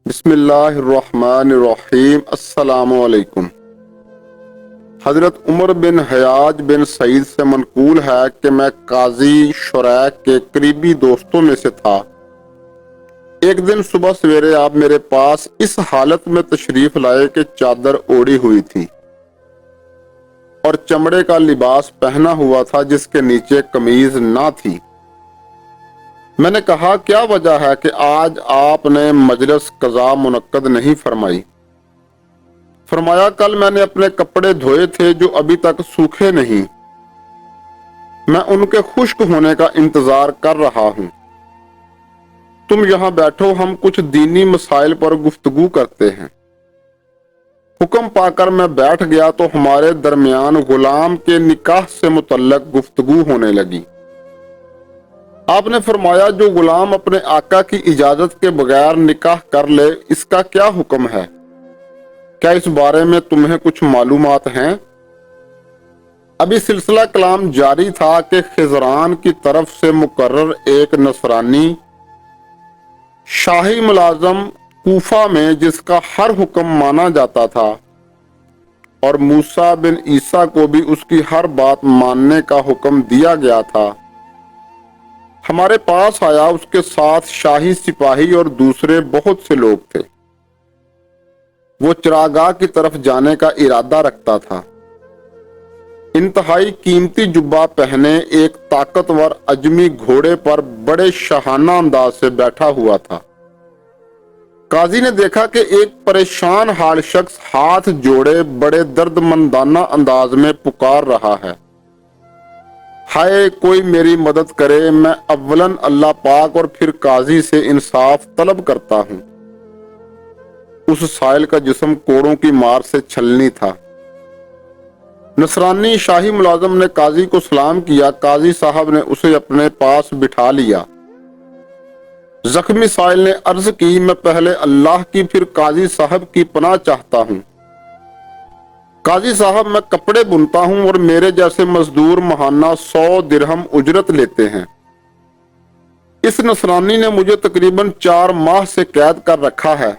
بسم اللہ الرحمن الرحیم۔ السلام علیکم۔ حضرت عمر بن حیاج بن سعید سے منقول ہے کہ میں قاضی شریک کے قریبی دوستوں میں سے تھا۔ ایک دن صبح سویرے آپ میرے پاس اس حالت میں تشریف لائے کہ چادر اوڑھی ہوئی تھی اور چمڑے کا لباس پہنا ہوا تھا جس کے نیچے قمیض نہ تھی۔ میں نے کہا کیا وجہ ہے کہ آج آپ نے مجلس قضا منعقد نہیں فرمائی؟ فرمایا کل میں نے اپنے کپڑے دھوئے تھے جو ابھی تک سوکھے نہیں، میں ان کے خشک ہونے کا انتظار کر رہا ہوں۔ تم یہاں بیٹھو، ہم کچھ دینی مسائل پر گفتگو کرتے ہیں۔ حکم پا کر میں بیٹھ گیا تو ہمارے درمیان غلام کے نکاح سے متعلق گفتگو ہونے لگی۔ آپ نے فرمایا جو غلام اپنے آقا کی اجازت کے بغیر نکاح کر لے اس کا کیا حکم ہے؟ کیا اس بارے میں تمہیں کچھ معلومات ہیں؟ ابھی سلسلہ کلام جاری تھا کہ خضران کی طرف سے مقرر ایک نصرانی شاہی ملازم کوفہ میں جس کا ہر حکم مانا جاتا تھا اور موسیٰ بن عیسیٰ کو بھی اس کی ہر بات ماننے کا حکم دیا گیا تھا، ہمارے پاس آیا۔ اس کے ساتھ شاہی سپاہی اور دوسرے بہت سے لوگ تھے۔ وہ چراگاہ کی طرف جانے کا ارادہ رکھتا تھا۔ انتہائی قیمتی جبہ پہنے ایک طاقتور اجمی گھوڑے پر بڑے شاہانہ انداز سے بیٹھا ہوا تھا۔ قاضی نے دیکھا کہ ایک پریشان حال شخص ہاتھ جوڑے بڑے درد مندانہ انداز میں پکار رہا ہے، ہائے کوئی میری مدد کرے، میں اولاً اللہ پاک اور پھر قاضی سے انصاف طلب کرتا ہوں۔ اس سائل کا جسم کوڑوں کی مار سے چھلنی تھا۔ نصرانی شاہی ملازم نے قاضی کو سلام کیا۔ قاضی صاحب نے اسے اپنے پاس بٹھا لیا۔ زخمی سائل نے عرض کی میں پہلے اللہ کی پھر قاضی صاحب کی پناہ چاہتا ہوں۔ قاضی صاحب میں کپڑے بنتا ہوں اور میرے جیسے مزدور ماہانہ 100 درہم اجرت لیتے ہیں۔ اس نصرانی نے مجھے تقریباً 4 ماہ سے قید کر رکھا ہے۔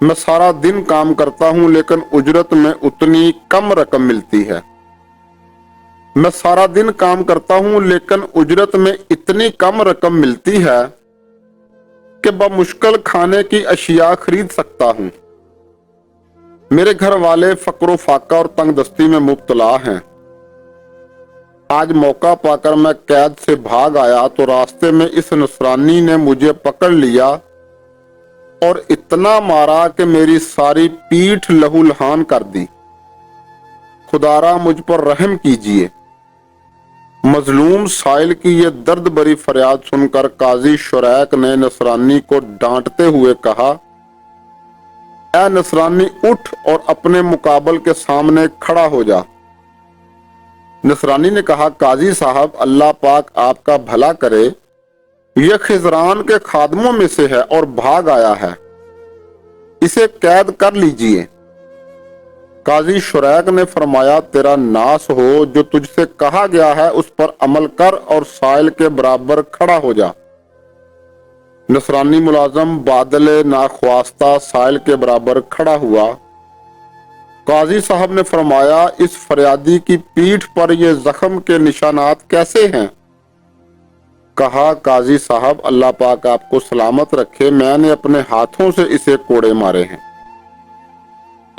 میں سارا دن کام کرتا ہوں لیکن اجرت میں اتنی کم رقم ملتی ہے۔ میں سارا دن کام کرتا ہوں لیکن اجرت میں اتنی کم رقم ملتی ہے کہ بمشکل کھانے کی اشیاء خرید سکتا ہوں۔ میرے گھر والے فقر و فاقہ اور تنگ دستی میں مبتلا ہیں۔ آج موقع پا کر میں قید سے بھاگ آیا تو راستے میں اس نصرانی نے مجھے پکڑ لیا اور اتنا مارا کہ میری ساری پیٹھ لہو لہان کر دی۔ خدارا مجھ پر رحم کیجیے۔ مظلوم سائل کی یہ درد بری فریاد سن کر قاضی شریک نے نصرانی کو ڈانٹتے ہوئے کہا، اے نصرانی اٹھ اور اپنے مقابل کے سامنے کھڑا ہو جا۔ نصرانی نے کہا قاضی صاحب اللہ پاک آپ کا بھلا کرے، یہ خضران کے خادموں میں سے ہے اور بھاگ آیا ہے، اسے قید کر لیجئے۔ قاضی شریک نے فرمایا تیرا ناس ہو، جو تجھ سے کہا گیا ہے اس پر عمل کر اور سائل کے برابر کھڑا ہو جا۔ نصرانی ملازم بادل ناخواستہ سائل کے برابر کھڑا ہوا۔ قاضی صاحب نے فرمایا اس فریادی کی پیٹھ پر یہ زخم کے نشانات کیسے ہیں؟ کہا قاضی صاحب اللہ پاک آپ کو سلامت رکھے، میں نے اپنے ہاتھوں سے اسے کوڑے مارے ہیں۔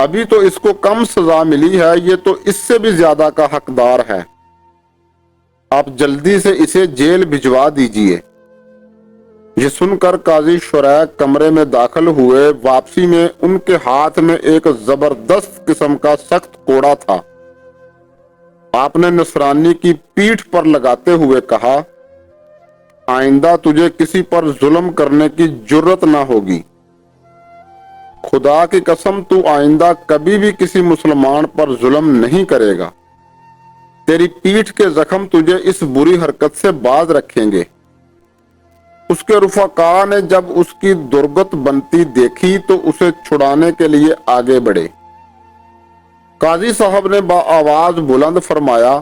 ابھی تو اس کو کم سزا ملی ہے، یہ تو اس سے بھی زیادہ کا حقدار ہے، آپ جلدی سے اسے جیل بھجوا دیجئے۔ یہ سن کر قاضی شریک کمرے میں داخل ہوئے۔ واپسی میں ان کے ہاتھ میں ایک زبردست قسم کا سخت کوڑا تھا۔ آپ نے نصرانی کی پیٹھ پر لگاتے ہوئے کہا، آئندہ تجھے کسی پر ظلم کرنے کی جرت نہ ہوگی۔ خدا کی قسم تو آئندہ کبھی بھی کسی مسلمان پر ظلم نہیں کرے گا۔ تیری پیٹھ کے زخم تجھے اس بری حرکت سے باز رکھیں گے۔ اس کے رفقا نے جب اس کی درگت بنتی دیکھی تو اسے چھڑانے کے لیے آگے بڑھے۔ قاضی صاحب نے بآواز بلند فرمایا،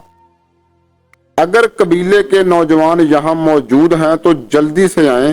اگر قبیلے کے نوجوان یہاں موجود ہیں تو جلدی سے آئیں